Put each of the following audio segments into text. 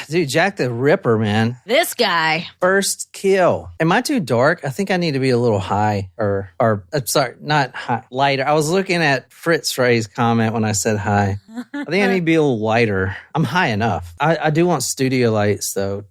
Dude, Jack the Ripper, man. This guy. First kill. Am I too dark? I think I need to be a little high or I'm sorry, not high, lighter. I was looking at Fritz Ray's comment when I said high. I think I need to be a little lighter. I'm high enough. I do want studio lights though.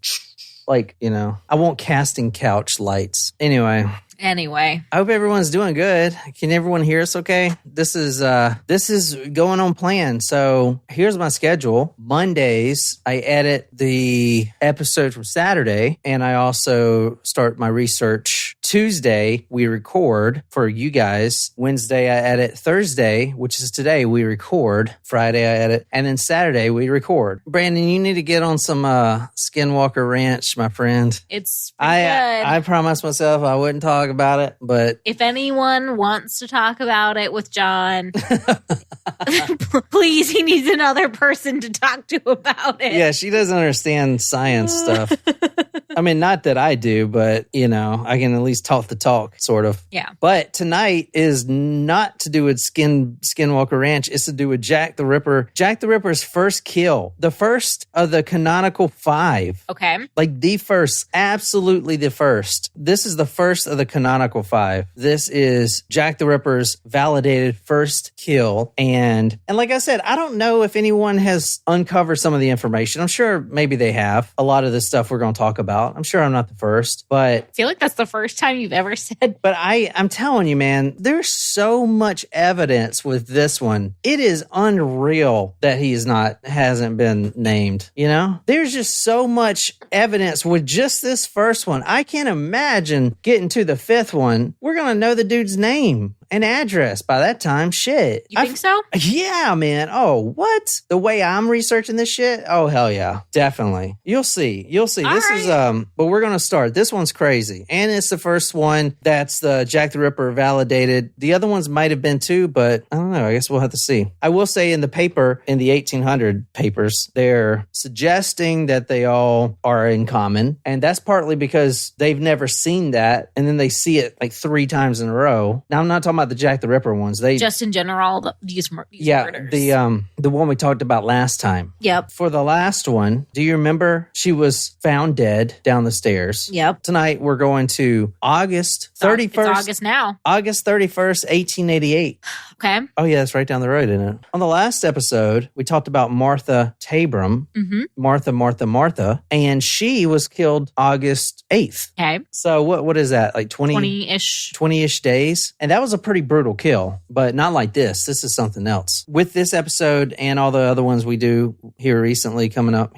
Like, I want casting couch lights. Anyway, I hope everyone's doing good. Can everyone hear us okay? This is going on plan. So here's my schedule. Mondays, I edit the episode from Saturday, and I also start my research. Tuesday, we record for you guys. Wednesday, I edit. Thursday, which is today, we record. Friday, I edit. And then Saturday, we record. Brandon, you need to get on some Skinwalker Ranch, my friend. It's good. I promised myself I wouldn't talk about it, but if anyone wants to talk about it with John, please, he needs another person to talk to about it. Yeah, she doesn't understand science stuff. I mean, not that I do, but, I can at least talk the talk, sort of. Yeah. But tonight is not to do with Skinwalker Ranch. It's to do with Jack the Ripper. Jack the Ripper's first kill. The first of the canonical 5. Okay. Like the first. Absolutely the first. This is the first of the canonical 5. This is Jack the Ripper's validated first kill. And like I said, I don't know if anyone has uncovered some of the information. I'm sure maybe they have. A lot of the stuff we're going to talk about. I'm sure I'm not the first, but I feel like that's the first time you've ever said. But I'm telling you, man, there's so much evidence with this one. It is unreal that hasn't been named. There's just so much evidence with just this first one. I can't imagine getting to the 5th one. We're gonna know the dude's name and address by that time. Shit. You think so? Yeah, man. Oh, what? The way I'm researching this shit? Oh, hell yeah. Definitely. You'll see. This is, but we're going to start. This one's crazy. And it's the first one that's the Jack the Ripper validated. The other ones might have been too, but I don't know. I guess we'll have to see. I will say in the paper, in the 1800 papers, they're suggesting that they all are in common. And that's partly because they've never seen that. And then they see it like 3 times in a row. Now, I'm not talking about the Jack the Ripper ones. They just in general, these murders. The one we talked about last time. Yep. For the last one, do you remember she was found dead down the stairs? Yep. Tonight we're going to August 31st. It's August now. August 31st, 1888. Okay. Oh yeah, that's right down the road, isn't it? On the last episode, we talked about Martha Tabram. Mm-hmm. Martha, and she was killed August 8th. Okay. So what is that? Like 20-ish days? And that was a pretty brutal kill, but not like this. This is something else. With this episode and all the other ones we do here recently coming up,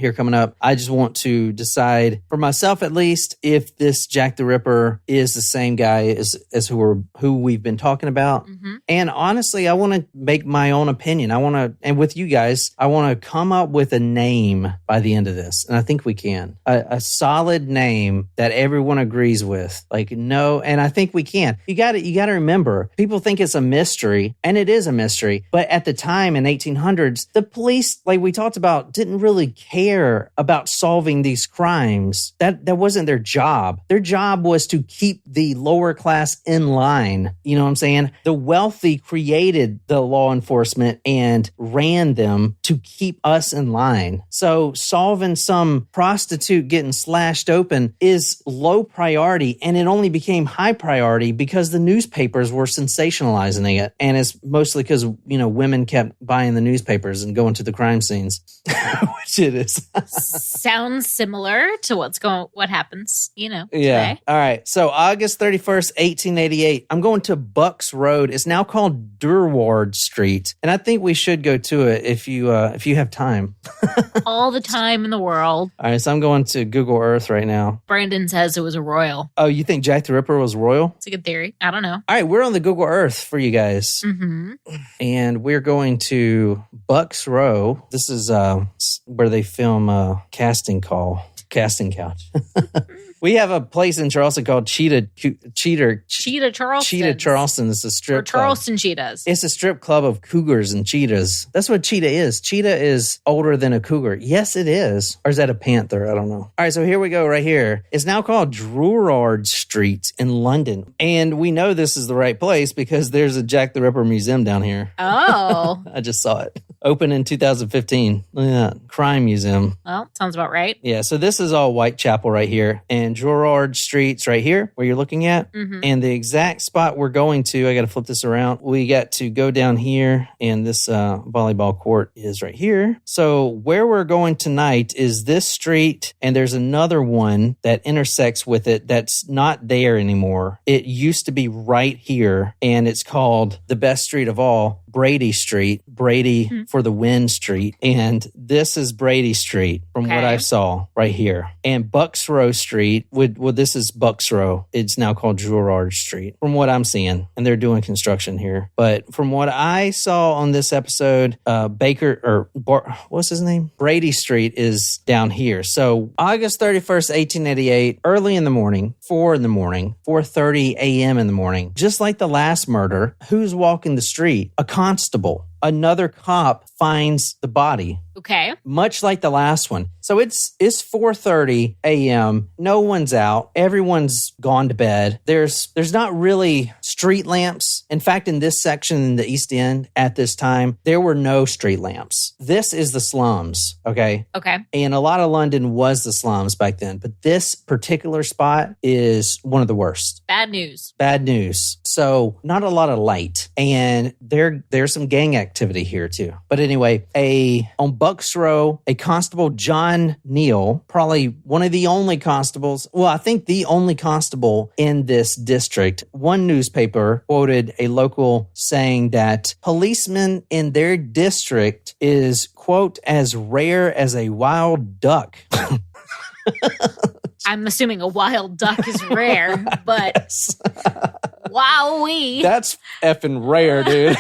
I just want to decide for myself at least if this Jack the Ripper is the same guy as who we've been talking about. Mm-hmm. And honestly, I want to make my own opinion. And with you guys, I want to come up with a name by the end of this. And I think we can. A solid name that everyone agrees with. And I think we can. You got to remember, people think it's a mystery, and it is a mystery. But at the time in 1800s, the police, like we talked about, didn't really care about solving these crimes. That wasn't their job. Their job was to keep the lower class in line. You know what I'm saying? The wealthy created the law enforcement and ran them to keep us in line. So solving some prostitute getting slashed open is low priority, and it only became high priority because the newspapers were sensationalizing it. And it's mostly because, women kept buying the newspapers and going to the crime scenes, which it is. Sounds similar to what happens, Yeah. today. All right. So August 31st, 1888, I'm going to Bucks Road. It's now called Durward Street. And I think we should go to it if you have time. All the time in the world. All right. So I'm going to Google Earth right now. Brandon says it was a royal. Oh, you think Jack the Ripper was royal? It's a good theory. I don't know. All right. We're on the Google Earth for you guys. Mm-hmm. And we're going to Bucks Row. This is where they film Casting Couch. We have a place in Charleston called Cheetah Charleston. Cheetah Charleston is a strip club. Charleston Cheetahs. It's a strip club of cougars and cheetahs. That's what cheetah is. Cheetah is older than a cougar. Yes, it is. Or is that a panther? I don't know. All right, so here we go right here. It's now called Durward Street in London. And we know this is the right place because there's a Jack the Ripper museum down here. Oh. I just saw it. Opened in 2015. Look at that. Crime Museum. Well, sounds about right. Yeah, so this is all Whitechapel right here. And Gerard Street's right here where you're looking at. Mm-hmm. And the exact spot we're going to, I got to flip this around. We got to go down here, and this volleyball court is right here. So where we're going tonight is this street, and there's another one that intersects with it that's not there anymore. It used to be right here, and it's called the best street of all, Brady Street. Brady for the win street. And this is Brady Street from what I saw right here. And Bucks Row Street, this is Bucks Row. It's now called Gerard Street from what I'm seeing. And they're doing construction here. But from what I saw on this episode, what's his name? Brady Street is down here. So August 31st, 1888, early in the morning, 4:30 a.m. in the morning, just like the last murder, who's walking the street? A constable. Another cop finds the body. Okay. Much like the last one. So it's 4:30 a.m. No one's out. Everyone's gone to bed. There's not really street lamps. In fact, in this section in the East End at this time, there were no street lamps. This is the slums, okay? Okay. And a lot of London was the slums back then. But this particular spot is one of the worst. Bad news. Bad news. So not a lot of light. And there's some gang activity here too. But anyway, on Bucks Row, a constable, John Neal, probably one of the only constables, well, I think the only constable in this district. One newspaper quoted a local saying that policemen in their district is, quote, as rare as a wild duck. I'm assuming a wild duck is rare, but Yes. wowee. That's effing rare, dude.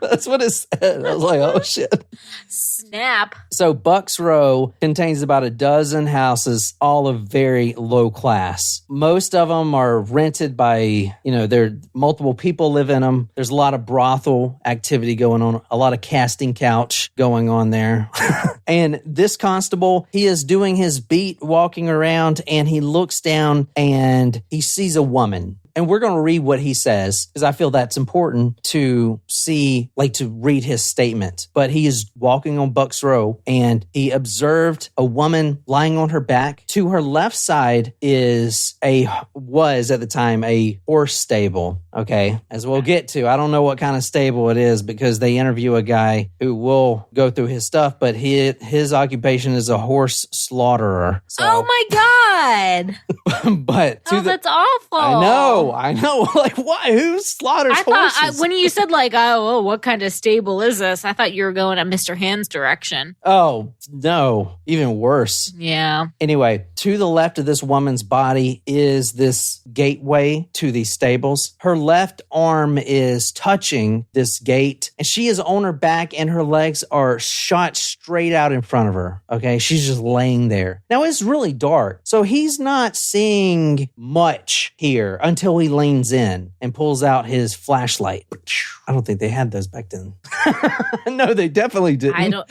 That's what it said. I was like, oh, shit. Snap. So Bucks Row contains about a dozen houses, all of very low class. Most of them are rented by, there multiple people live in them. There's a lot of brothel activity going on, a lot of casting couch going on there. And this constable, he is doing his beat walking around, and he looks down and he sees a woman. And we're going to read what he says because I feel that's important to see, to read his statement. But he is walking on Bucks Row and he observed a woman lying on her back. To her left side was at the time a horse stable. Okay. As we'll get to, I don't know what kind of stable it is because they interview a guy who will go through his stuff, but his occupation is a horse slaughterer. So, oh my God. but that's awful. I know. Like, why? Who slaughters horses? When you said what kind of stable is this? I thought you were going at Mr. Hand's direction. Oh, no. Even worse. Yeah. Anyway, to the left of this woman's body is this gateway to these stables. Her left arm is touching this gate, and she is on her back, and her legs are shot straight out in front of her. Okay? She's just laying there. Now, it's really dark, so he's not seeing much here until he leans in and pulls out his flashlight. I don't think they had those back then. No, they definitely didn't. I don't.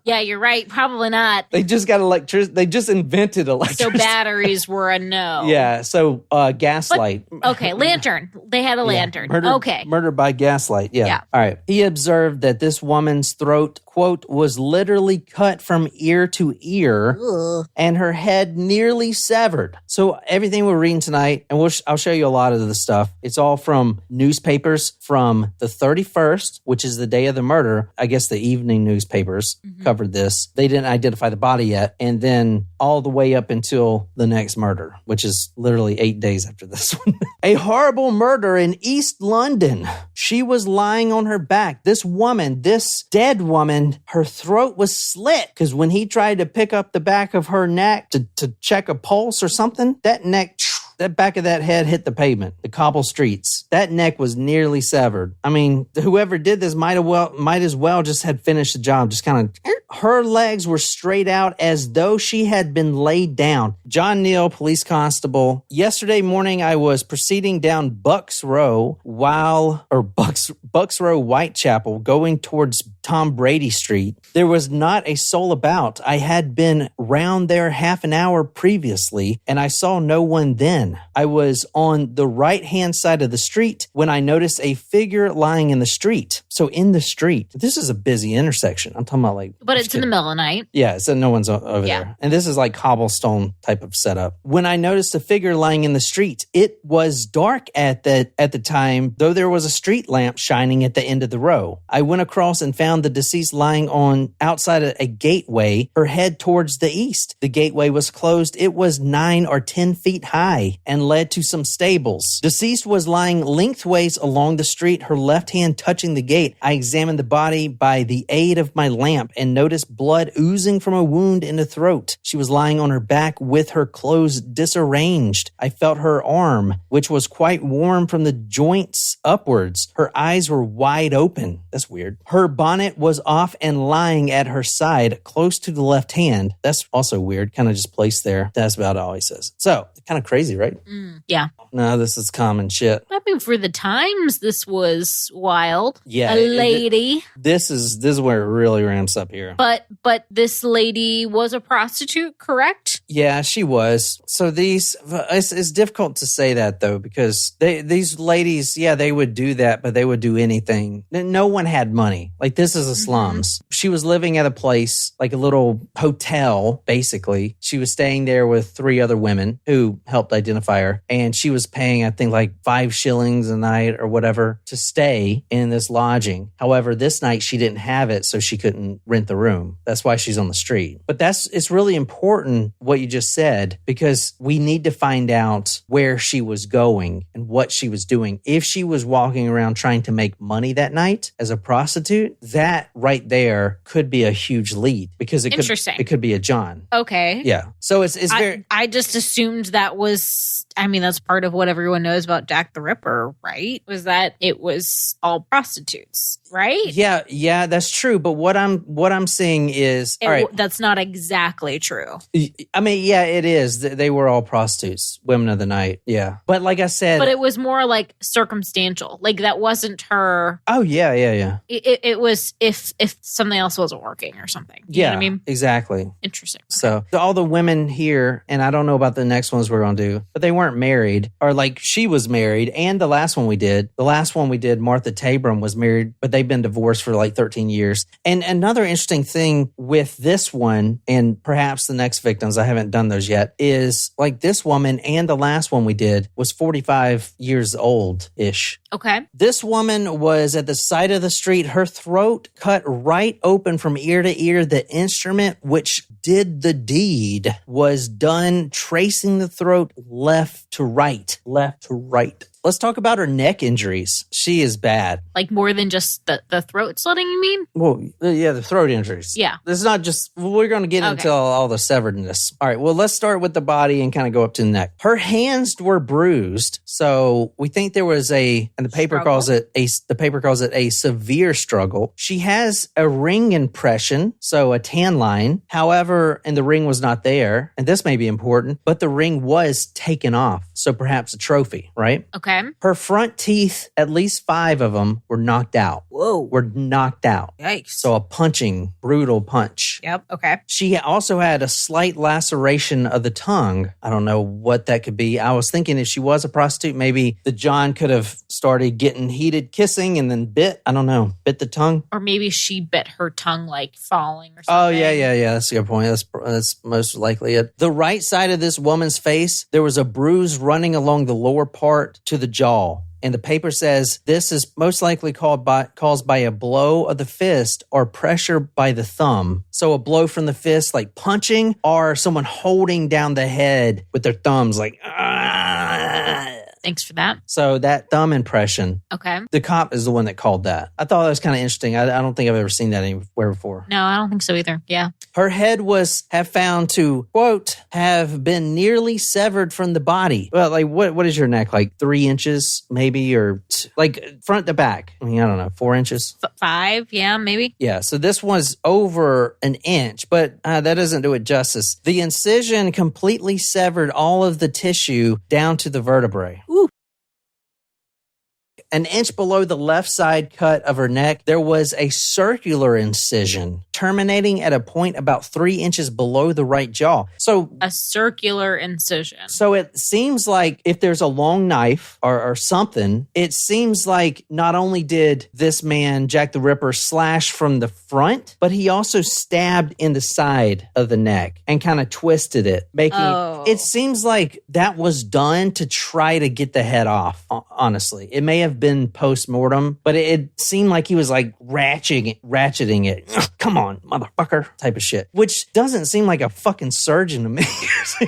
Yeah, you're right. Probably not. They just got electricity. They just invented electricity. So batteries were a no. Yeah. So gaslight. Okay, lantern. They had a lantern. Murder by gaslight. Yeah. All right. He observed that this woman's throat, quote, was literally cut from ear to ear. Ugh. And her head nearly severed. So everything we're reading tonight, and I'll show you a lot of the stuff. It's all from newspapers from the 31st, which is the day of the murder. I guess the evening newspapers covered this. They didn't identify the body yet. And then all the way up until the next murder, which is literally 8 days after this one. A horrible murder in East London. She was lying on her back. This woman, this dead woman, her throat was slit because when he tried to pick up the back of her neck to check a pulse or something, that back of that head hit the pavement, the cobble streets. That neck was nearly severed. I mean, whoever did this might as well just had finished the job. Just kind of, her legs were straight out as though she had been laid down. John Neal, police constable. Yesterday morning, I was proceeding down Bucks Row Bucks Row, Whitechapel, going towards Tom Brady Street. There was not a soul about. I had been round there half an hour previously, and I saw no one then. again. I was on the right-hand side of the street when I noticed a figure lying in the street. So in the street, this is a busy intersection. I'm talking about like... But it's in the middle of the night. Yeah, so no one's over there. And this is like cobblestone type of setup. When I noticed a figure lying in the street, it was dark at the time, though there was a street lamp shining at the end of the row. I went across and found the deceased lying on outside a gateway, her head towards the east. The gateway was closed. It was 9 or 10 feet high and led to some stables. Deceased was lying lengthways along the street, her left hand touching the gate. I examined the body by the aid of my lamp and noticed blood oozing from a wound in the throat. She was lying on her back with her clothes disarranged. I felt her arm, which was quite warm from the joints upwards. Her eyes were wide open. That's weird. Her bonnet was off and lying at her side, close to the left hand. That's also weird, kind of just placed there. That's about all he says. So, kind of crazy, right? Yeah. No, this is common shit. I mean, for the times, this was wild. Yeah. A lady. This is where it really ramps up here. But this lady was a prostitute, correct? Yeah, she was. So it's difficult to say that though, because these ladies, yeah, they would do that, but they would do anything. No one had money. Like this is a slums. She was living at a place, like a little hotel, basically. She was staying there with 3 other women who helped identify her. And she was paying, I think, like 5 shillings a night or whatever to stay in this lodging. However, this night she didn't have it, so she couldn't rent the room. That's why she's on the street. But it's really important what you just said, because we need to find out where she was going and what she was doing. If she was walking around trying to make money that night as a prostitute, that right there could be a huge lead, because it could be a John. Okay. Yeah. So it's very... I just assumed that was, I mean, that's part of what everyone knows about Jack the Ripper, right? Was that it was all prostitutes, right? Yeah, that's true. But what I'm seeing is, all right, that's not exactly true. I mean, yeah, it is. They were all prostitutes, women of the night. Yeah. But like I said... But it was more like circumstantial. Like that wasn't her... Oh, yeah. It was if something else wasn't working or something. You know what I mean? Exactly. Interesting. So all the women here, and I don't know about the next ones we're going to do, but they weren't married, or like she was married, and the last one we did, Martha Tabram was married, but they've been divorced for like 13 years. And another interesting thing with this one, and perhaps the next victims, I haven't done those yet, is like this woman and the last one we did was 45 years old-ish. Okay. This woman was at the side of the street, her throat cut right open from ear to ear. The instrument which did the deed was done tracing the throat left to right. Let's talk about her neck injuries. She is bad. Like more than just the throat slitting, you mean? Well, yeah, the throat injuries. Yeah. This is not just, we're going to get into all the severedness. All right, well, let's start with the body and kind of go up to the neck. Her hands were bruised, so we think there was and the paper calls it a severe struggle. She has a ring impression, so a tan line. However, and the ring was not there, and this may be important, but the ring was taken off, so perhaps a trophy, right? Okay. Her front teeth, at least 5 of them, were knocked out. Whoa. Were knocked out. Yikes. So a brutal punch. Yep. Okay. She also had a slight laceration of the tongue. I don't know what that could be. I was thinking if she was a prostitute, maybe the John could have started getting heated kissing and then bit the tongue. Or maybe she bit her tongue like falling or something. Oh, yeah. That's a good point. That's most likely it. The right side of this woman's face, there was a bruise running along the lower part to the jaw. And the paper says this is most likely caused by a blow of the fist or pressure by the thumb. So a blow from the fist, like punching, or someone holding down the head with their thumbs, like, Thanks for that. So that thumb impression. Okay. The cop is the one that called that. I thought that was kind of interesting. I don't think I've ever seen that anywhere before. No, I don't think so either. Yeah. Her head have found to, quote, have been nearly severed from the body. Well, like what is your neck? Like 3 inches maybe, or like front to back? I mean, I don't know, 4 inches? 5, yeah, maybe. Yeah, so this was over an inch, but that doesn't do it justice. The incision completely severed all of the tissue down to the vertebrae. Ooh. An inch below the left side cut of her neck, there was a circular incision terminating at a point about 3 inches below the right jaw. So a circular incision. So it seems like if there's a long knife or something, it seems like not only did this man, Jack the Ripper, slash from the front, but he also stabbed in the side of the neck and kind of twisted it, making it seems like that was done to try to get the head off, honestly. It may have been post-mortem, but it seemed like he was like ratcheting it. Come on, motherfucker, type of shit, which doesn't seem like a fucking surgeon to me.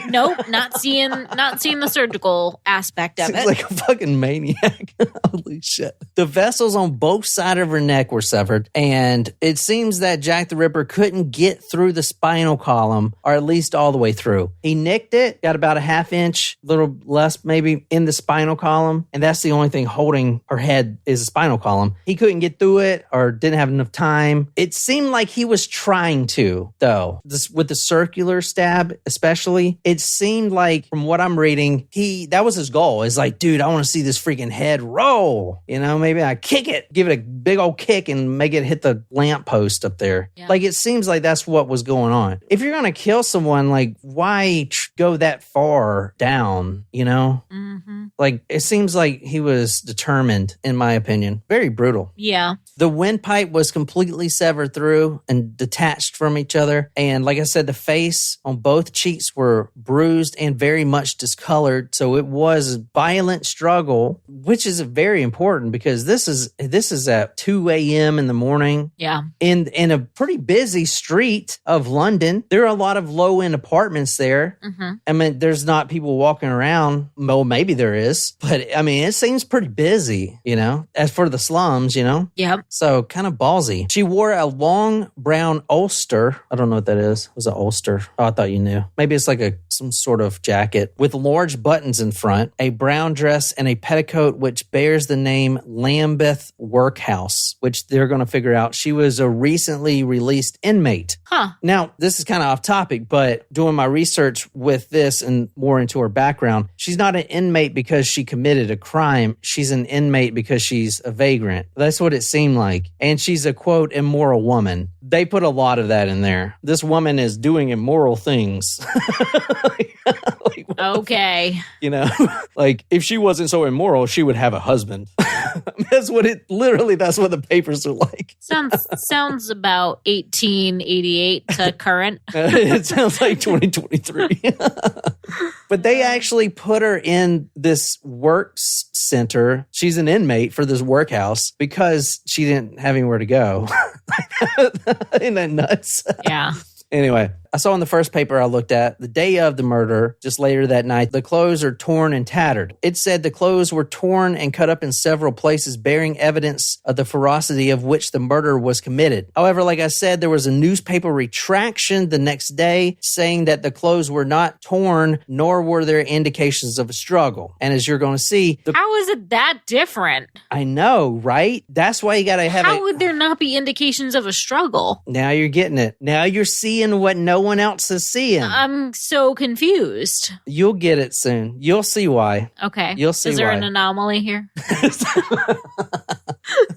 Nope, not seeing the surgical aspect of Seems it. like a fucking maniac. Holy shit. The vessels on both sides of her neck were severed, and it seems that Jack the Ripper couldn't get through the spinal column, or at least all the way through. He nicked it, got about a half inch, little less maybe, in the spinal column, and that's the only thing holding her head is the spinal column. He couldn't get through it or didn't have enough time. It seemed like he was trying to, though. With the circular stab, especially, it seemed like, from what I'm reading, that was his goal. It's like, dude, I want to see this freaking head roll. You know, maybe I kick it, give it a big old kick and make it hit the lamppost up there. Yeah. Like, it seems like that's what was going on. If you're going to kill someone, like, why go that far down, you know? Mm-hmm. Like, it seems like he was determined, in my opinion. Very brutal. Yeah. The windpipe was completely severed through and detached from each other. And like I said, the face on both cheeks were bruised and very much discolored. So it was a violent struggle, which is very important because this is at 2 a.m. in the morning. Yeah. In a pretty busy street of London. There are a lot of low-end apartments there. Mm-hmm. I mean, there's not people walking around. Well, maybe there is. But, I mean, it seems pretty busy, you know, as for the slums, you know? Yep. So kind of ballsy. She wore a long brown ulster. I don't know what that is. It was an ulster. Oh, I thought you knew. Maybe it's like some sort of jacket with large buttons in front, a brown dress, and a petticoat which bears the name Lambeth Workhouse, which they're going to figure out. She was a recently released inmate. Huh. Now, this is kind of off topic, but doing my research with this and more into her background, she's not an inmate because she committed a crime. She's an inmate because she's a vagrant. That's what it seemed like. And she's a, quote, immoral woman. They put a lot of that in there. This woman is doing immoral things. Okay. You know, like if she wasn't so immoral, she would have a husband. That's what the papers are like. Sounds about 1888 to current. It sounds like 2023. But they actually put her in this works center. She's an inmate for this workhouse because she didn't have anywhere to go. Isn't that nuts? Yeah. Anyway, I saw in the first paper I looked at, the day of the murder, just later that night, the clothes are torn and tattered. It said the clothes were torn and cut up in several places, bearing evidence of the ferocity of which the murder was committed. However, like I said, there was a newspaper retraction the next day saying that the clothes were not torn, nor were there indications of a struggle. And as you're going to see... How is it that different? I know, right? That's why you got to have How would there not be indications of a struggle? Now you're getting it. Now you're seeing what no one else is seeing. I'm so confused. You'll get it soon. You'll see why. Okay. You'll see why. Is there an anomaly here?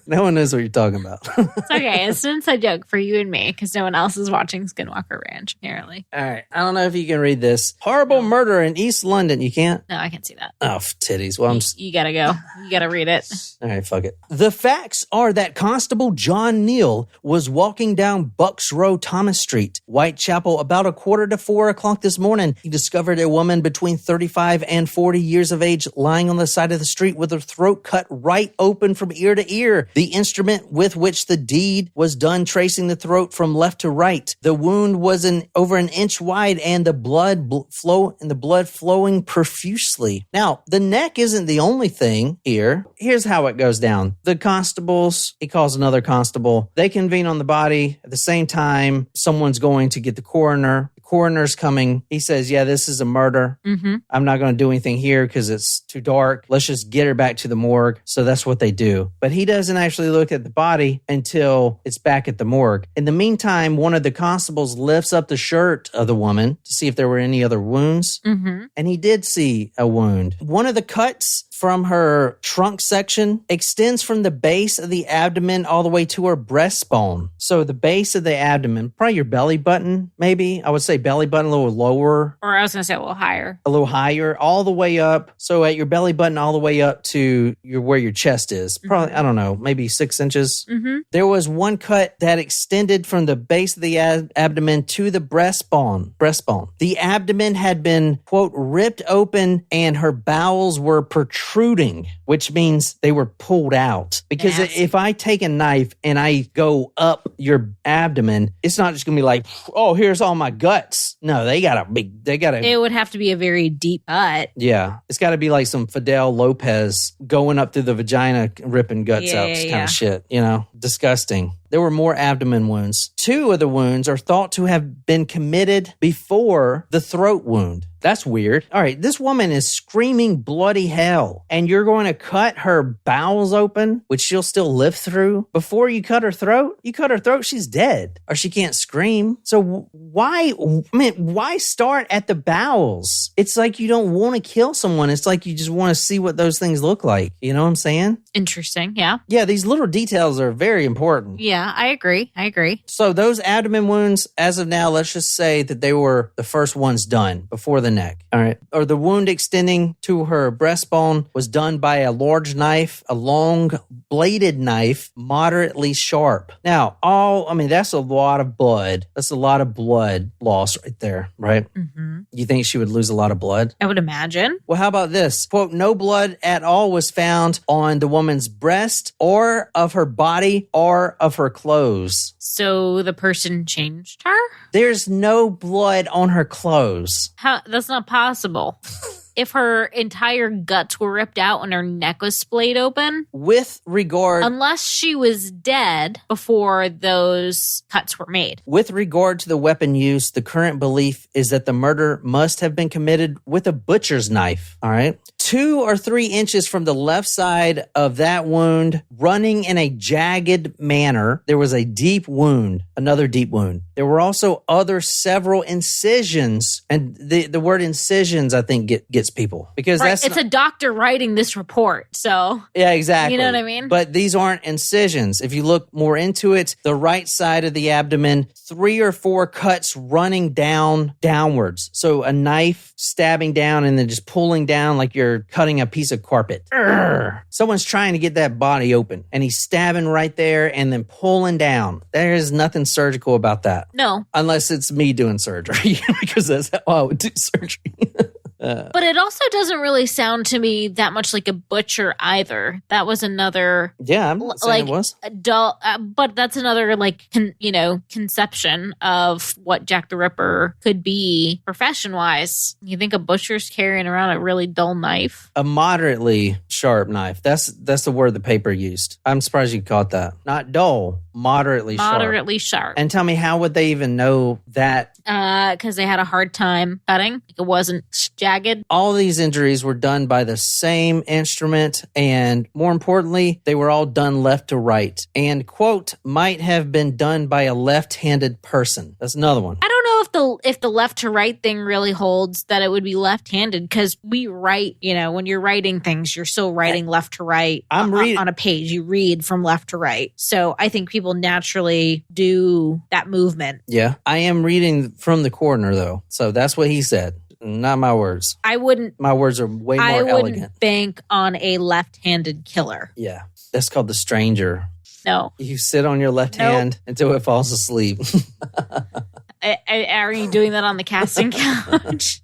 No one knows what you're talking about. It's okay. It's an inside joke for you and me because no one else is watching Skinwalker Ranch, apparently. All right. I don't know if you can read this. Horrible murder in East London. You can't? No, I can't see that. Oh, titties. Well, you gotta go. You gotta read it. All right, fuck it. The facts are that Constable John Neal was walking down Bucks Row, Thomas Street, Whitechapel, about 3:45 o'clock this morning. He discovered a woman between 35 and 40 years of age lying on the side of the street with her throat cut right open from ear to ear. The instrument with which the deed was done tracing the throat from left to right. The wound was over an inch wide and the blood flowing profusely. Now, the neck isn't the only thing here. Here's how it goes down. The constables, he calls another constable. They convene on the body. At the same time, someone's going to get the coroner. Coroner's coming. He says, yeah, this is a murder. Mm-hmm. I'm not going to do anything here because it's too dark. Let's just get her back to the morgue. So that's what they do. But he doesn't actually look at the body until it's back at the morgue. In the meantime, one of the constables lifts up the shirt of the woman to see if there were any other wounds. Mm-hmm. And he did see a wound. One of the cuts from her trunk section extends from the base of the abdomen all the way to her breastbone. So the base of the abdomen, probably your belly button, maybe. I would say belly button a little lower. Or I was going to say a little higher. A little higher, all the way up. So at your belly button, all the way up to where your chest is. Probably, I don't know, maybe 6 inches. There was one cut that extended from the base of the abdomen to the breastbone. The abdomen had been, quote, ripped open and her bowels were protruding, which means they were pulled out. Because if I take a knife and I go up your abdomen, it's not just going to be like, oh, here's all my guts. No, they got to. It would have to be a very deep cut. Yeah. It's got to be like some Fidel Lopez going up through the vagina, ripping guts out kind of shit, you know, disgusting. There were more abdomen wounds. 2 of the wounds are thought to have been committed before the throat wound. That's weird. All right, this woman is screaming bloody hell, and you're going to cut her bowels open, which she'll still live through, before you cut her throat? You cut her throat, she's dead, or she can't scream. So why start at the bowels? It's like you don't want to kill someone. It's like you just want to see what those things look like. You know what I'm saying? Interesting, yeah. Yeah, these little details are very important. Yeah, I agree. So those abdomen wounds, as of now, let's just say that they were the first ones done before the neck. All right. Or the wound extending to her breastbone was done by a large knife, a long bladed knife, moderately sharp. Now, that's a lot of blood. That's a lot of blood loss right there, right? You think she would lose a lot of blood? I would imagine. Well, how about this? Quote, no blood at all was found on the woman's breast or of her body or of her clothes. So the person changed her? There's no blood on her clothes. That's not possible. If her entire guts were ripped out and her neck was splayed open? With regard... Unless she was dead before those cuts were made. With regard to the weapon used, the current belief is that the murder must have been committed with a butcher's knife. All right? 2 or 3 inches from the left side of that wound, running in a jagged manner, there was a deep wound, another deep wound. There were also several incisions, and the word incisions, I think, gets people. Because it's a doctor writing this report, so... Yeah, exactly. You know what I mean? But these aren't incisions. If you look more into it, the right side of the abdomen, 3 or 4 cuts running downwards. So a knife stabbing down and then just pulling down like you're cutting a piece of carpet. Urgh. Someone's trying to get that body open, and he's stabbing right there and then pulling down. There is nothing surgical about that. No. Unless it's me doing surgery, because that's how I would do surgery. But it also doesn't really sound to me that much like a butcher either. That was another... Yeah, I'm not saying it was. But that's another, conception of what Jack the Ripper could be profession-wise. You think a butcher's carrying around a really dull knife? A moderately sharp knife. That's the word the paper used. I'm surprised you caught that. Not dull, moderately sharp. Moderately sharp. And tell me, how would they even know that? Because they had a hard time cutting. It wasn't jagged. All these injuries were done by the same instrument, and more importantly, they were all done left to right. And, quote, might have been done by a left-handed person. That's another one. I don't know if the left to right thing really holds that it would be left-handed, because we write, when you're writing things, you're still writing left to right. On a page. You read from left to right. So I think people naturally do that movement. Yeah. I am reading from the corner, though. So that's what he said. Not my words. My words are way more elegant. I wouldn't bank on a left-handed killer. Yeah. That's called the stranger. No. You sit on your left hand until it falls asleep. Are you doing that on the casting couch?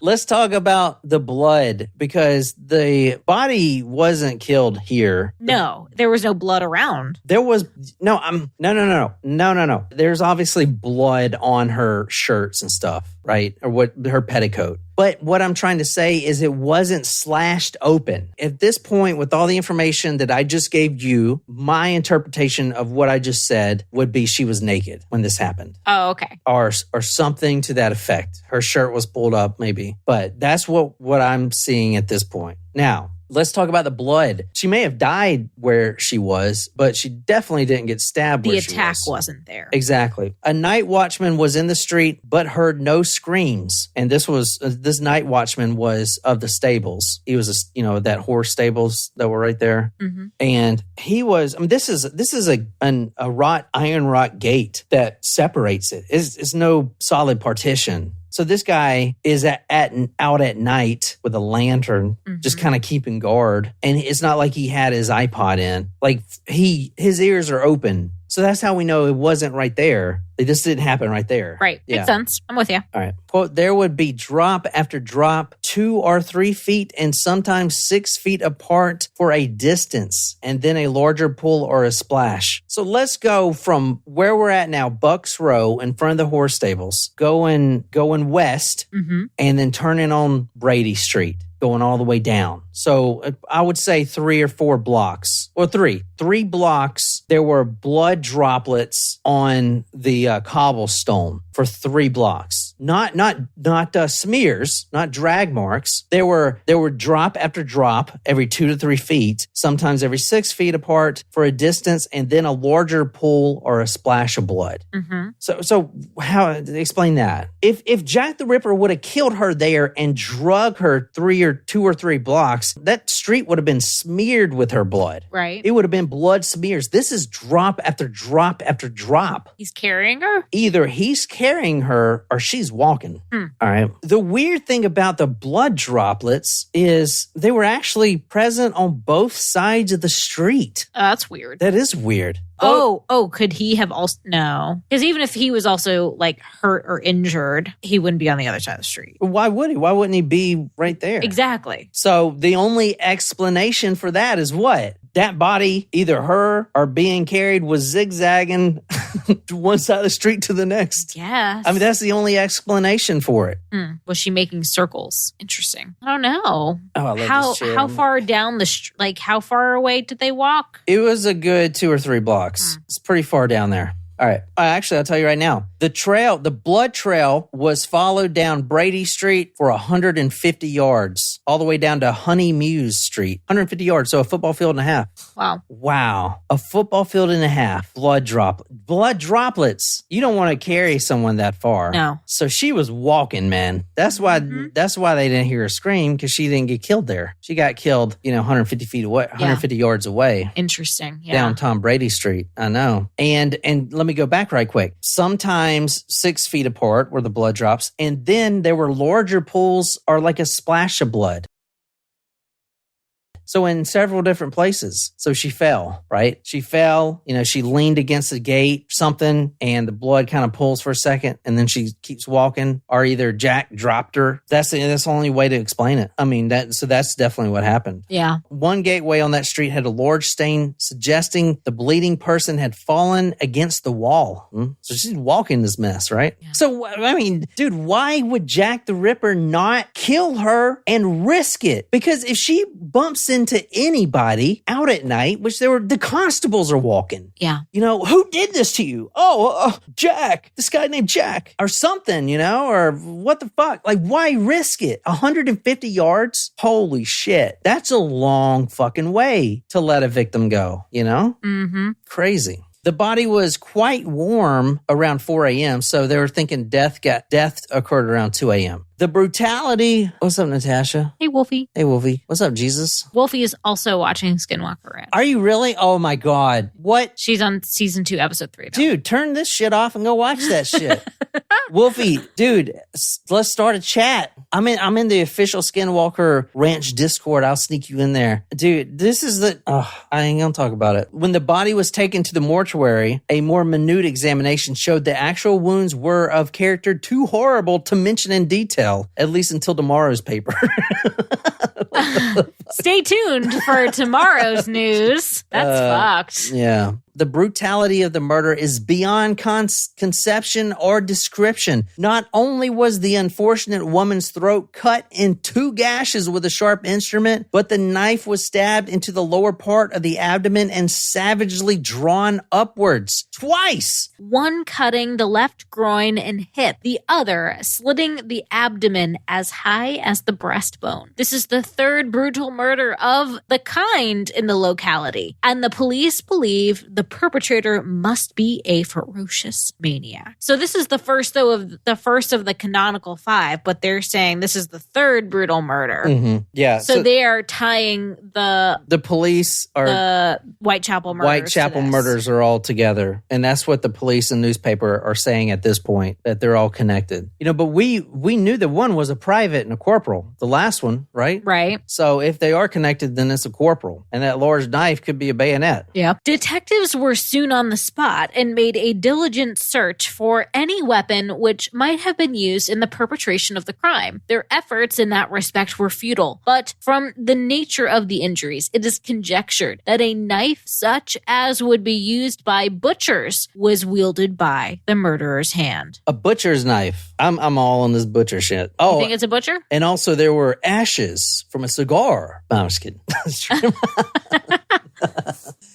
Let's talk about the blood, because the body wasn't killed here. No, there was no blood around. There was no. There's obviously blood on her shirts and stuff, right? Or her petticoat. But what I'm trying to say is it wasn't slashed open. At this point, with all the information that I just gave you, my interpretation of what I just said would be she was naked when this happened. Oh, okay. Or something to that effect. Her shirt was pulled up, maybe. But that's what I'm seeing at this point. Now, let's talk about the blood. She may have died where she was, but she definitely didn't get stabbed where she was. The attack wasn't there. Exactly. A night watchman was in the street, but heard no screams. And this night watchman was of the stables. He was, that horse stables that were right there. Mm-hmm. And he was, this is a iron wrought gate that separates it. It's no solid partition. So this guy is out at night with a lantern, just kind of keeping guard. And it's not like he had his iPod in. Like his ears are open. So that's how we know it wasn't right there. It just didn't happen right there. Right. Yeah. Makes sense. I'm with you. All right. Quote, there would be drop after drop, 2 or 3 feet and sometimes 6 feet apart for a distance, and then a larger pull or a splash. So let's go from where we're at now, Bucks Row in front of the horse stables, going west, and then turning on Brady Street, going all the way down. So I would say 3 or 4 blocks, or 3 blocks. There were blood droplets on the cobblestone for 3 blocks. Not smears, not drag marks. There were drop after drop every 2 to 3 feet, sometimes every 6 feet apart for a distance, and then a larger pool or a splash of blood. So how explain that? If Jack the Ripper would have killed her there and drug her 2 or 3 blocks, that street would have been smeared with her blood. Right. It would have been blood smears. This is drop after drop after drop. He's carrying her? Either he's carrying her or she's walking. All right. The weird thing about the blood droplets is they were actually present on both sides of the street. That's weird. That is weird. Could he have also... No. Because even if he was also, like, hurt or injured, he wouldn't be on the other side of the street. Why would he? Why wouldn't he be right there? Exactly. So the only explanation for that is what? That body, either her or being carried, was zigzagging to one side of the street to the next. Yes. I mean, that's the only explanation for it. Was she making circles? Interesting. I don't know. Oh, I love this chair. How far down how far away did they walk? It was a good 2 or 3 blocks. It's pretty far down there. All right. Actually, I'll tell you right now. The blood trail was followed down Brady Street for 150 yards, all the way down to Honey Muse Street. 150 yards, so a football field and a half. Wow. A football field and a half. Blood droplets. You don't want to carry someone that far. No. So she was walking, man. That's why they didn't hear her scream, because she didn't get killed there. She got killed, 150 feet away, 150 yards away. Interesting. Yeah. Down Tom Brady Street. I know. And let me go back right quick. Sometimes 6 feet apart were the blood drops, and then there were larger pools or like a splash of blood. So in several different places. So she fell, right? She fell, she leaned against the gate, something, and the blood kind of pulls for a second, and then she keeps walking, or either Jack dropped her. That's the only way to explain it. I mean, that's definitely what happened. Yeah. One gateway on that street had a large stain suggesting the bleeding person had fallen against the wall. So she's walking this mess, right? Yeah. So, I mean, dude, why would Jack the Ripper not kill her and risk it? Because if she bumps into anybody out at night, which the constables are walking. Yeah. Who did this to you? Jack, this guy named Jack or something, or what the fuck? Like, why risk it? 150 yards? Holy shit. That's a long fucking way to let a victim go, Crazy. The body was quite warm around 4 a.m., so they were thinking death occurred around 2 a.m. The brutality... What's up, Natasha? Hey, Wolfie. Hey, Wolfie. What's up, Jesus? Wolfie is also watching Skinwalker Ranch. Are you really? Oh, my God. What? She's on season 2, episode 3. Though. Dude, turn this shit off and go watch that shit. Wolfie, dude, let's start a chat. I'm in the official Skinwalker Ranch Discord. I'll sneak you in there. Dude, this is I ain't gonna talk about it. When the body was taken to the mortuary, a more minute examination showed the actual wounds were of character too horrible to mention in detail, at least until tomorrow's paper. Stay tuned for tomorrow's news. That's fucked. Yeah. The brutality of the murder is beyond conception or description. Not only was the unfortunate woman's throat cut in 2 gashes with a sharp instrument, but the knife was stabbed into the lower part of the abdomen and savagely drawn upwards twice. One cutting the left groin and hip, the other slitting the abdomen as high as the breastbone. This is the 3rd brutal murder of the kind in the locality. And the police believe the perpetrator must be a ferocious maniac. So this is the first of the canonical 5, but they're saying this is the 3rd brutal murder. Mm-hmm. Yeah. So they are tying the police are the Whitechapel murders are all together, and that's what the police and newspaper are saying at this point, that they're all connected. But we knew that one was a private and a corporal. The last one, right? Right. So if they are connected, then it's a corporal, and that large knife could be a bayonet. Yeah. Detectives were soon on the spot and made a diligent search for any weapon which might have been used in the perpetration of the crime. Their efforts in that respect were futile, but from the nature of the injuries, it is conjectured that a knife such as would be used by butchers was wielded by the murderer's hand. A butcher's knife. I'm all on this butcher shit. Oh, you think it's a butcher? And also there were ashes from a cigar. No, I'm just kidding.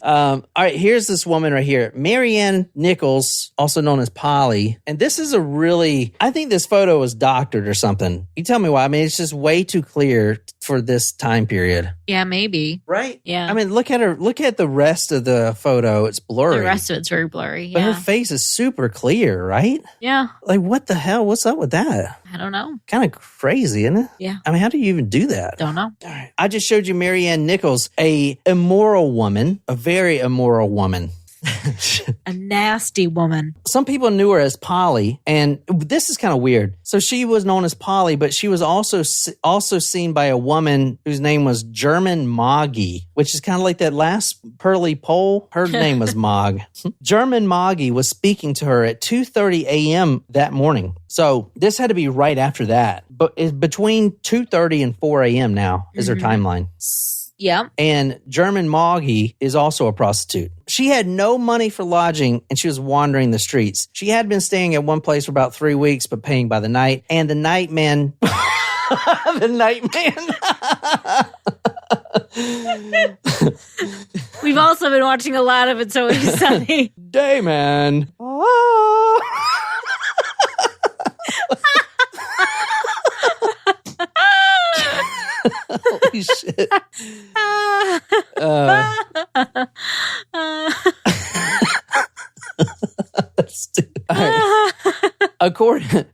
All right, here's this woman right here, Marianne Nichols, also known as Polly. And this is I think this photo was doctored or something. You tell me why. I mean, it's just way too clear for this time period. Yeah, maybe. Right? Yeah. I mean, look at her. Look at the rest of the photo. It's blurry. The rest of it's very blurry. Yeah. But her face is super clear, right? Yeah. Like, what the hell? What's up with that? I don't know. Kind of crazy, isn't it? Yeah. I mean, how do you even do that? Don't know. All right. I just showed you Marianne Nichols, a immoral woman, a very immoral woman. A nasty woman. Some people knew her as Polly, and this is kind of weird. So she was known as Polly, but she was also seen by a woman whose name was German Moggy, which is kind of like that last pearly pole. Her name was Mog. German Moggy was speaking to her at 2:30 a.m. that morning. So this had to be right after that. But it's between 2:30 and 4 a.m. now is her timeline. Yeah. And German Moggy is also a prostitute. She had no money for lodging, and she was wandering the streets. She had been staying at one place for about 3 weeks, but paying by the night. And the nightman... the nightman... We've also been watching a lot of It's Always Sunny. Dayman. Holy shit.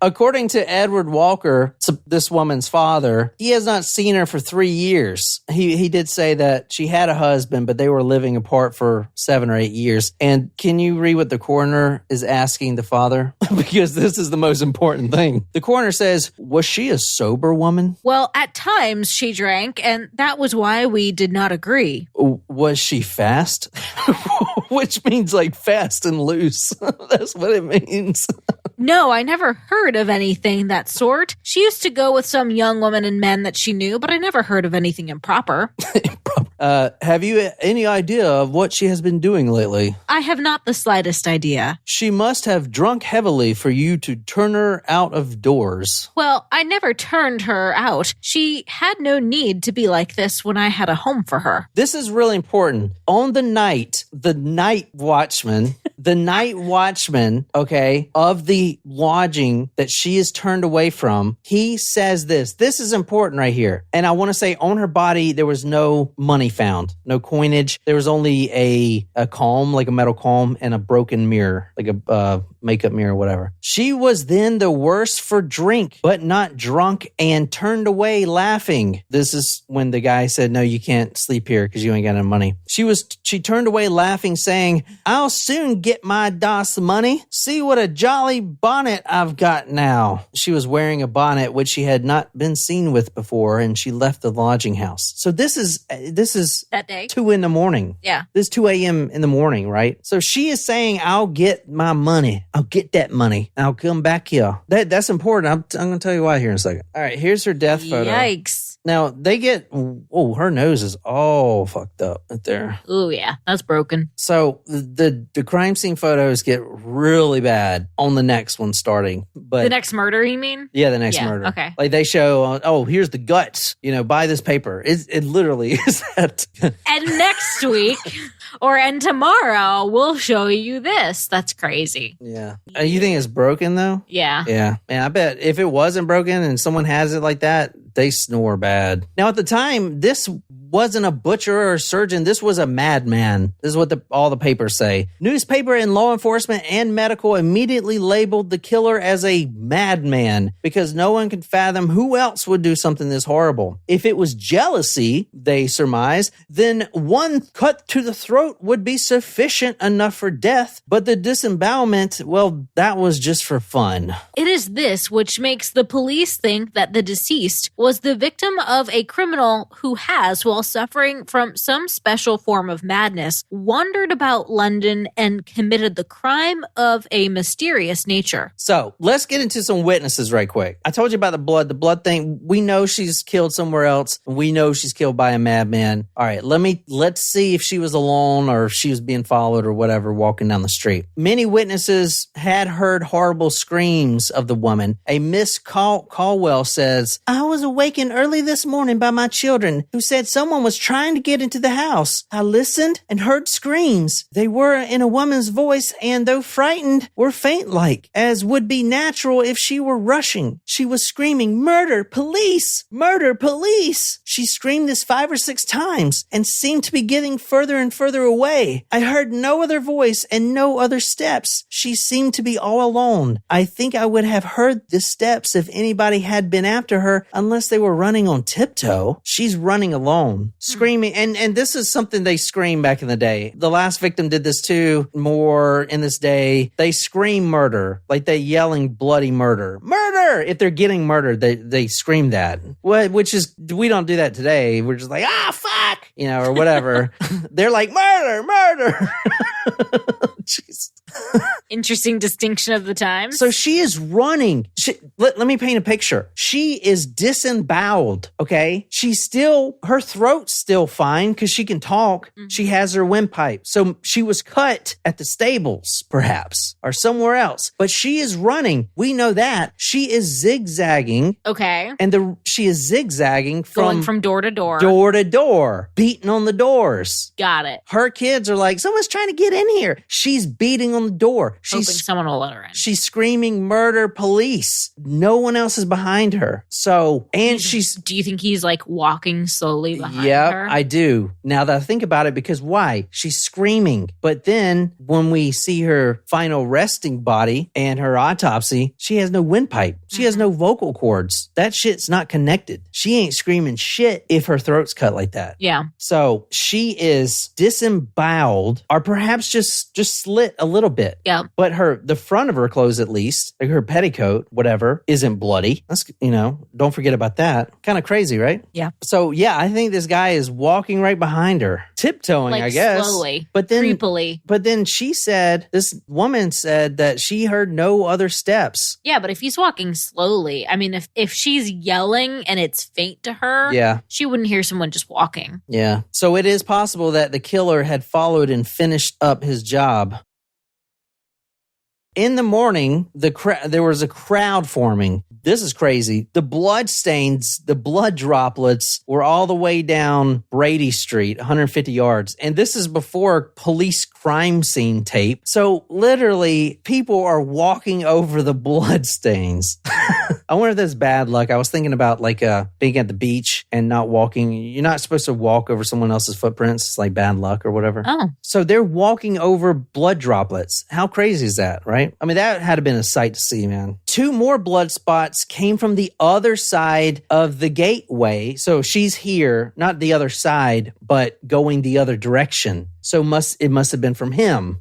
According to Edward Walker, this woman's father, he has not seen her for 3 years. He did say that she had a husband, but they were living apart for 7 or 8 years. And can you read what the coroner is asking the father? Because this is the most important thing. The coroner says, was she a sober woman? Well, at times she drank, and that was why we did not agree. Was she fast? Which means like fast and loose. That's what it means. No, I never heard of anything that sort. She used to go with some young women and men that she knew, but I never heard of anything improper. Have you any idea of what she has been doing lately? I have not the slightest idea. She must have drunk heavily for you to turn her out of doors. Well, I never turned her out. She had no need to be like this when I had a home for her. This is really important. On the night watchman, okay, of the lodging that she is turned away from, he says this. This is important right here. And I want to say on her body, there was no money found, no coinage. There was only a comb, like a metal comb, and a broken mirror, like a makeup mirror or whatever. She was then the worse for drink, but not drunk, and turned away laughing. This is when the guy said, no, you can't sleep here because you ain't got enough money. She turned away laughing, saying, I'll soon get my DOS money. See what a jolly bonnet I've got now. She was wearing a bonnet which she had not been seen with before, and she left the lodging house. So this is that day, 2 a.m. Yeah. This is 2 a.m. in the morning, right? So she is saying, I'll get my money. I'll get that money. I'll come back here. That's important. I'm going to tell you why here in a second. All right, here's her death photo. Yikes. Now, her nose is all fucked up right there. Oh, yeah, that's broken. So the crime scene photos get really bad on the next one starting. But the next murder, you mean? Yeah, the next murder. Okay. Like they show, here's the guts, buy this paper. It literally is that. And next week, and tomorrow, we'll show you this. That's crazy. Yeah. You think it's broken, though? Yeah. Yeah. Man, I bet if it wasn't broken and someone has it like that, They snore bad. Now, at the time, this wasn't a butcher or a surgeon. This was a madman. This is what all the papers say. Newspaper and law enforcement and medical immediately labeled the killer as a madman because no one could fathom who else would do something this horrible. If it was jealousy, they surmise, then one cut to the throat would be sufficient enough for death. But the disembowelment, well, that was just for fun. It is this which makes the police think that the deceased was the victim of a criminal who has, while suffering from some special form of madness, wandered about London and committed the crime of a mysterious nature. So let's get into some witnesses right quick. I told you about the blood thing. We know she's killed somewhere else. We know she's killed by a madman. All right, let's see if she was alone or if she was being followed or whatever walking down the street. Many witnesses had heard horrible screams of the woman. A Miss Caldwell says, I was awakened early this morning by my children who said someone was trying to get into the house. I listened and heard screams. They were in a woman's voice and though frightened were faint-like, as would be natural if she were rushing. She was screaming, murder, police, murder, police. She screamed this 5 or 6 times and seemed to be getting further and further away. I heard no other voice and no other steps. She seemed to be all alone. I think I would have heard the steps if anybody had been after her unless they were running on tiptoe. She's running alone, screaming. And this is something they scream back in the day. The last victim did this too, more in this day. They scream murder, like they yelling bloody murder. Murder! If they're getting murdered, they scream that. Which is, we don't do that today. We're just like, fuck! Or whatever. They're like, murder, murder! Jeez. Interesting distinction of the times. So she is running. Let me paint a picture. She is disemboweled, okay? Her throat's still fine because she can talk. Mm-hmm. She has her windpipe. So she was cut at the stables, perhaps, or somewhere else. But she is running. We know that. She is zigzagging. Okay. And she is zigzagging going from door to door. Door to door. Beating on the doors. Got it. Her kids are like, someone's trying to get in here. She's beating on the door. Hoping someone will let her in. She's screaming, murder, police. No one else is behind her. So, and she's... Do you think he's like walking slowly behind her? Yeah, I do. Now that I think about it, because why? She's screaming. But then when we see her final resting body and her autopsy, she has no windpipe. She has no vocal cords. That shit's not connected. She ain't screaming shit if her throat's cut like that. Yeah. So she is disemboweled, or perhaps just slit a little bit. Yeah. But the front of her clothes, at least, like her petticoat, whatever, isn't bloody. That's, don't forget about that. Kind of crazy, right? Yeah. So yeah, I think this guy is walking right behind her, tiptoeing, like I guess. Slowly. But then creepily. But then this woman said that she heard no other steps. Yeah, but if he's walking slowly, I mean, if she's yelling and it's faint to her, yeah, she wouldn't hear someone just walking. Yeah. So it is possible that the killer had followed and finished up his job. In the morning, there was a crowd forming. This is crazy. The blood stains, the blood droplets were all the way down Brady Street, 150 yards. And this is before police crime scene tape. So literally, people are walking over the blood stains. I wonder if that's bad luck. I was thinking about being at the beach and not walking. You're not supposed to walk over someone else's footprints. It's like bad luck or whatever. Oh. So they're walking over blood droplets. How crazy is that, right? I mean, that had to been a sight to see, man. 2 more blood spots came from the other side of the gateway. So she's here, not the other side, but going the other direction. So it must have been from him,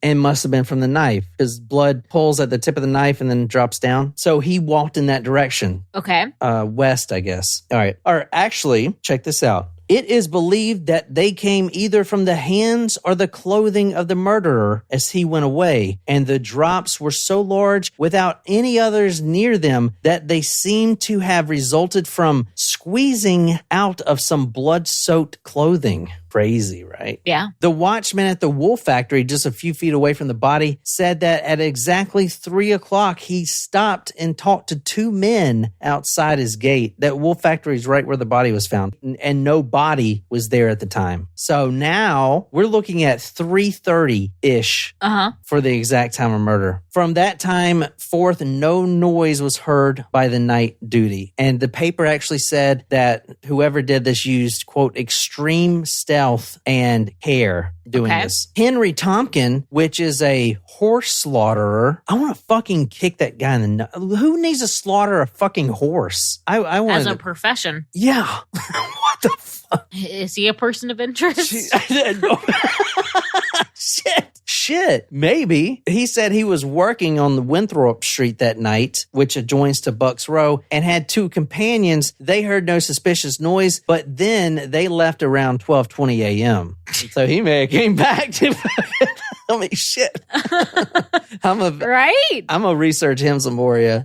and must have been from the knife, because blood pulls at the tip of the knife and then drops down. So he walked in that direction. Okay. West, I guess. All right. Or actually, check this out. It is believed that they came either from the hands or the clothing of the murderer as he went away, and the drops were so large without any others near them that they seemed to have resulted from squeezing out of some blood-soaked clothing. crazy, right? Yeah. The watchman at the wool factory, just a few feet away from the body, said that at exactly 3 o'clock, he stopped and talked to two men outside his gate. That wool factory is right where the body was found, and no body was there at the time. So now we're looking at 3:30-ish for the exact time of murder. From that time forth, no noise was heard by the night duty. And the paper actually said that whoever did this used, quote, extreme stealth and care doing this. Henry Tompkin, which is a horse slaughterer. I want to fucking kick that guy in the who needs to slaughter a fucking horse? I want as a profession. Yeah. What the fuck? Is he a person of interest? Shit. Maybe. He said he was working on the Winthrop Street that night, which adjoins to Bucks Row, and had two companions. They heard no suspicious noise, but then they left around 12:20 a.m. So he may have came back to... I mean, shit. I'm gonna research him some more. Yeah.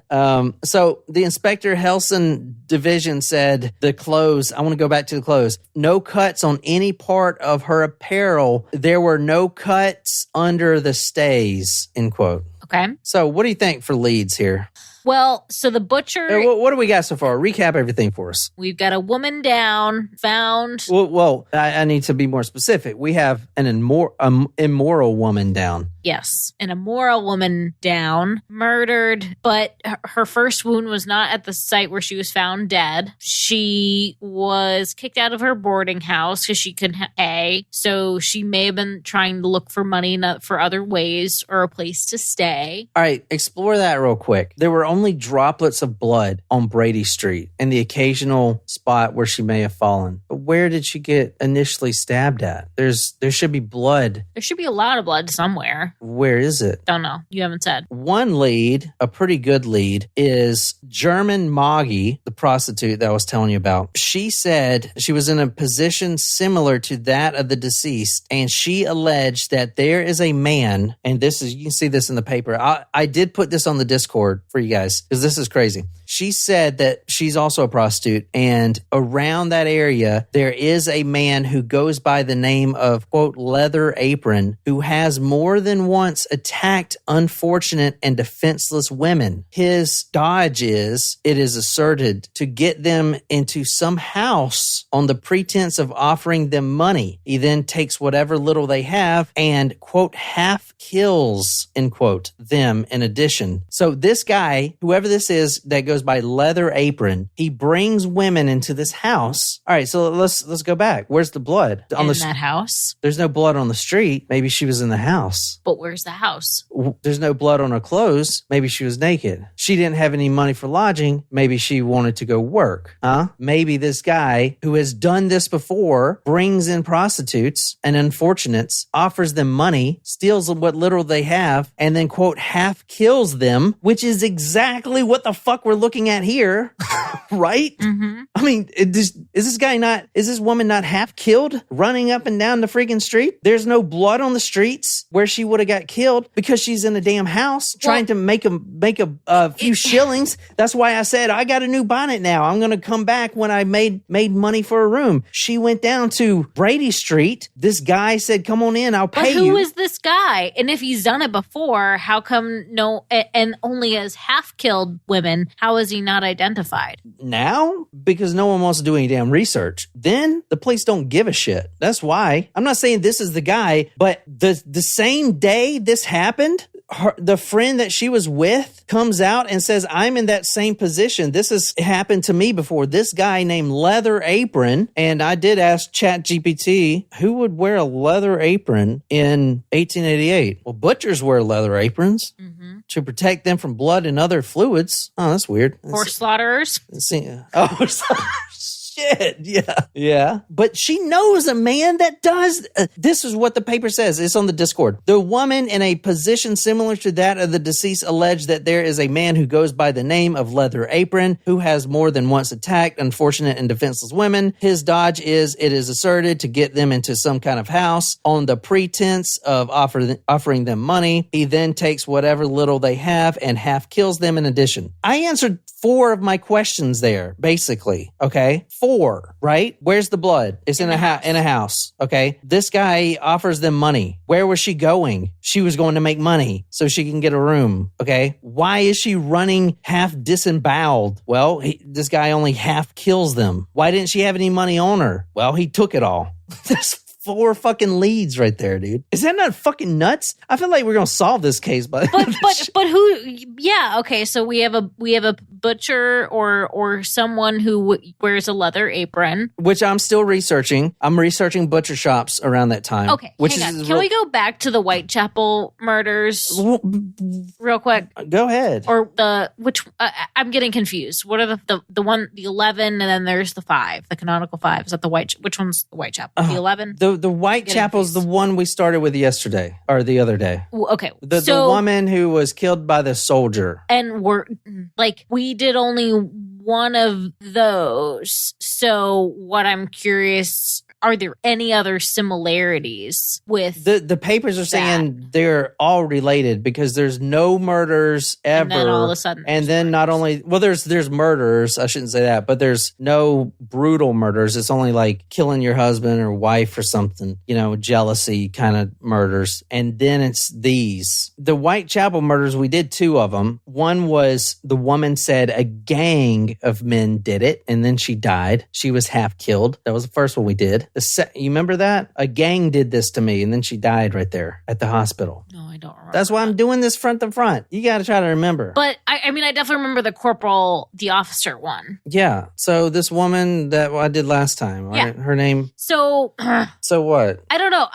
So the Inspector Helson division said the clothes. I want to go back to the clothes. No cuts on any part of her apparel. There were no cuts under the stays. End quote. Okay. So what do you think for leads here? Well, so the butcher... What do we got so far? Recap everything for us. We've got a woman down, found... Well, I need to be more specific. We have an immoral woman down. Yes, an immoral woman down, murdered, but her first wound was not at the site where she was found dead. She was kicked out of her boarding house because she couldn't pay, so she may have been trying to look for money for other ways or a place to stay. All right, explore that real quick. There were only droplets of blood on Brady Street and the occasional spot where she may have fallen. But where did she get initially stabbed at? There should be blood. There should be a lot of blood somewhere. Where is it? Don't know. You haven't said. One lead, a pretty good lead, is German Moggy, the prostitute that I was telling you about. She said she was in a position similar to that of the deceased, and she alleged that there is a man, and this is, you can see this in the paper. I did put this on the Discord for you guys, because this is crazy. She said that she's also a prostitute, and around that area, there is a man who goes by the name of, quote, Leather Apron, who has more than once attacked unfortunate and defenseless women. His dodge is, it is asserted, to get them into some house on the pretense of offering them money. He then takes whatever little they have and, quote, half kills, end quote, them in addition. So this guy, whoever this is that goes by Leather Apron, he brings women into this house. All right, so let's go back. Where's the blood? In that house? There's no blood on the street. Maybe she was in the house. But where's the house? There's no blood on her clothes. Maybe she was naked. She didn't have any money for lodging. Maybe she wanted to go work. Maybe this guy who has done this before brings in prostitutes and unfortunates, offers them money, steals what little they have, and then, quote, half kills them, which is exactly what the fuck we're looking at here. Right? Mm-hmm. I mean, is this woman not half killed running up and down the freaking street? There's no blood on the streets where she would have got killed because she's in a damn house trying to make a few shillings. That's why I said, I got a new bonnet now. I'm going to come back when I made money for a room. She went down to Brady Street. This guy said, come on in, I'll pay you. Who is this guy? And if he's done it before, how come no, and only has half killed women, how is he not identified? Now? Because no one wants to do any damn research. Then the police don't give a shit. That's why. I'm not saying this is the guy, but the same day this happened, the friend that she was with comes out and says, I'm in that same position. This has happened to me before. This guy named Leather Apron, and I did ask ChatGPT, who would wear a leather apron in 1888? Well, butchers wear leather aprons to protect them from blood and other fluids. Oh, that's weird. Horse slaughterers? Oh, shit. Yeah. But she knows a man that does. This is what the paper says. It's on the Discord. The woman in a position similar to that of the deceased alleged that there is a man who goes by the name of Leather Apron who has more than once attacked unfortunate and defenseless women. His dodge is, it is asserted, to get them into some kind of house on the pretense of offering them money. He then takes whatever little they have and half kills them in addition. I answered 4 of my questions there, basically. Okay? 4 4, right? Where's the blood? It's in a house. Okay. This guy offers them money. Where was she going? She was going to make money so she can get a room. Okay. Why is she running half disemboweled? Well, this guy only half kills them. Why didn't she have any money on her? Well, he took it all. There's 4 fucking leads right there, dude. Is that not fucking nuts? I feel like we're gonna solve this case, but who? Yeah, okay. So we have a butcher or someone who wears a leather apron, which I'm still researching. I'm researching butcher shops around that time. Okay, can we go back to the Whitechapel murders real quick? Go ahead. Or I'm getting confused. What are the 11, and then there's the 5, the canonical 5. Is that which one's the Whitechapel? The 11. The Whitechapel's the one we started with yesterday or the other day. Okay. The woman who was killed by the soldier. And we did only one of those. So what I'm curious, are there any other similarities with the papers are saying they're all related because there's no murders ever, and then all of a sudden, and then not only there's murders. I shouldn't say that, but there's no brutal murders. It's only like killing your husband or wife or something, jealousy kind of murders, and then it's these. The Whitechapel murders, we did 2 of them. One was the woman said a gang of men did it, and then she died. She was half killed. That was the first one we did. You remember that? A gang did this to me, and then she died right there at the hospital. No, I don't remember. That's why I'm doing this front to front. You got to try to remember. But, I definitely remember the officer one. Yeah. So this woman that I did last time, right? Yeah. Her name? So what? I don't know.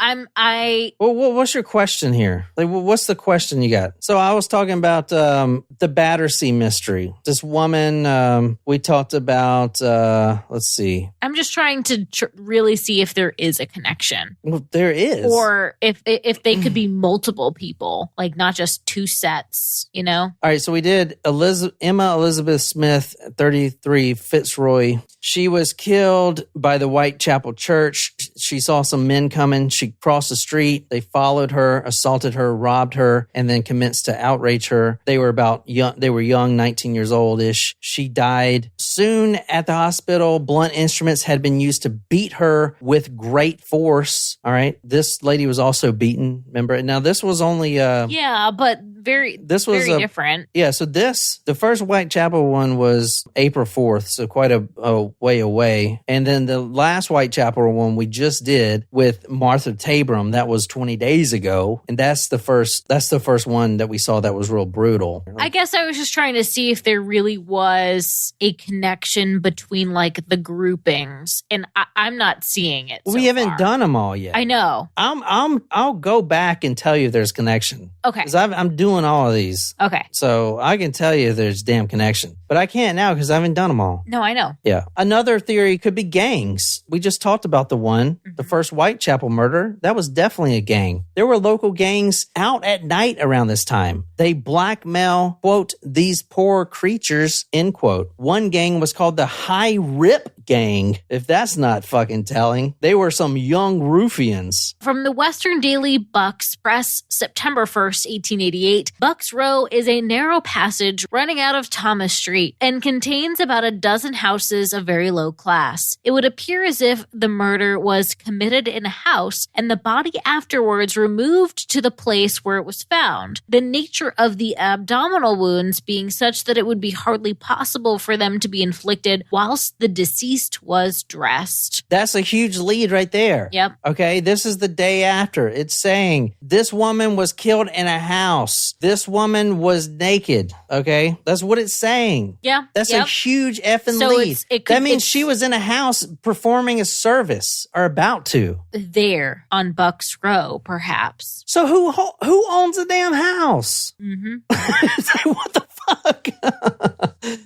Well, what's your question here? Like, what's the question you got? So I was talking about the Battersea mystery. This woman, we talked about, let's see. I'm just trying to really see if there is a connection. Well, there is. Or if they could be multiple people, like not just 2 sets, All right, so we did Emma Elizabeth Smith, 33, Fitzroy. She was killed by the Whitechapel Church. She saw some men coming. She crossed the street. They followed her, assaulted her, robbed her, and then commenced to outrage her. They were young, 19 years old-ish. She died soon at the hospital. Blunt instruments had been used to beat her with great force. All right. This lady was also beaten. Remember? Now, this was only but very different. Yeah. So the first Whitechapel one was April 4th. So quite a way away. And then the last Whitechapel one we just did with Martha Tabram, that was 20 days ago. And that's the first one that we saw that was real brutal. I guess I was just trying to see if there really was a connection between like the groupings, and I'm not seeing it. We haven't done them all yet. I know. I'll go back and tell you if there's connection. Okay. Because I'm doing all of these. Okay. So I can tell you if there's damn connection, but I can't now because I haven't done them all. No, I know. Yeah. Another theory could be gangs. We just talked about the one, the first Whitechapel murder. That was definitely a gang. There were local gangs out at night around this time. They blackmail, quote, these poor creatures, end quote. One gang was called the High Rip Gang. If that's not fucking telling. They were some young ruffians. From the Western Daily Bucks Press, September 1st, 1888, Bucks Row is a narrow passage running out of Thomas Street and contains about a dozen houses of very low class. It would appear as if the murder was committed in a house and the body afterwards removed to the place where it was found. The nature of the abdominal wounds being such that it would be hardly possible for them to be inflicted whilst the deceased was dressed. That's a huge lead right there. Yep. Okay, this is the day after. It's saying this woman was killed in a house. This woman was naked. Okay, that's what it's saying. Yeah. That's a huge effing lead. That means she was in a house performing a service or about to. There on Bucks Row, perhaps. So who owns a damn house? Mm-hmm. It's like, what the fuck?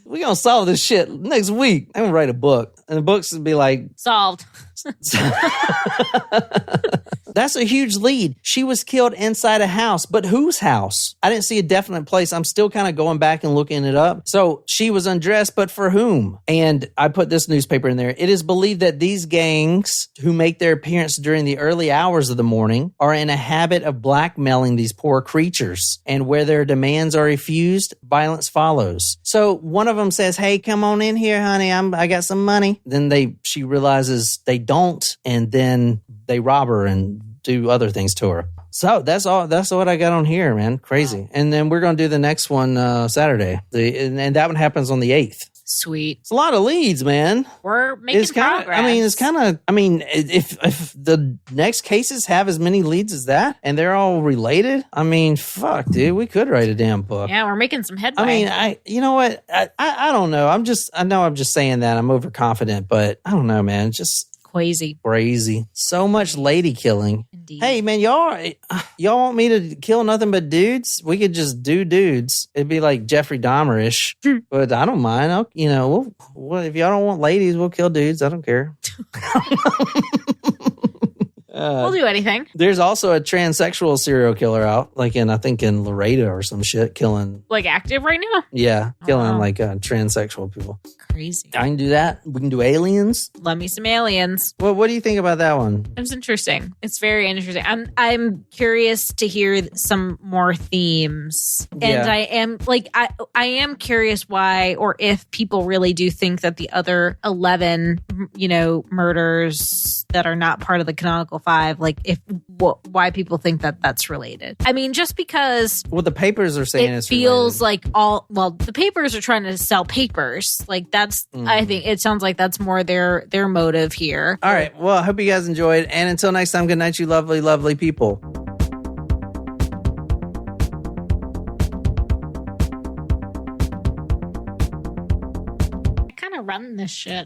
We're going to solve this shit next week. I'm going to write a book. And the books would be like... Solved. That's a huge lead. She was killed inside a house, but whose house? I didn't see a definite place. I'm still kind of going back and looking it up. So she was undressed, but for whom? And I put this newspaper in there. It is believed that these gangs who make their appearance during the early hours of the morning are in a habit of blackmailing these poor creatures. And where their demands are refused, violence follows. So one of them says, hey, come on in here, honey. I got some money. Then she realizes they don't. And then they rob her and do other things to her. So that's all. That's what I got on here, man. Crazy. Wow. And then we're going to do the next one Saturday. And that one happens on the 8th. Sweet. It's a lot of leads, man. We're making progress. If the next cases have as many leads as that and they're all related, I mean, fuck, dude, we could write a damn book. Yeah, we're making some headway. I mean, you know what? I don't know. I'm just saying that. I'm overconfident, but I don't know, man. Just crazy. So much lady killing. Indeed. Hey, man, y'all want me to kill nothing but dudes? We could just do dudes. It'd be like Jeffrey Dahmer-ish. But I don't mind. If y'all don't want ladies, we'll kill dudes. I don't care. We'll do anything. There's also a transsexual serial killer out, I think in Laredo or some shit, killing. Like active right now? Yeah, killing transsexual people. Crazy. I can do that. We can do aliens. Love me some aliens. Well, what do you think about that one? It's interesting. It's very interesting. I'm curious to hear some more themes. And yeah. I am curious why or if people really do think that the other 11, murders that are not part of the canonical 5, why people think that that's related. I mean, just because the papers are saying it feels related. The papers are trying to sell papers. I think it sounds like that's more their motive here. All right. Well, I hope you guys enjoyed. And until next time, good night, you lovely, lovely people. I kind of run this shit.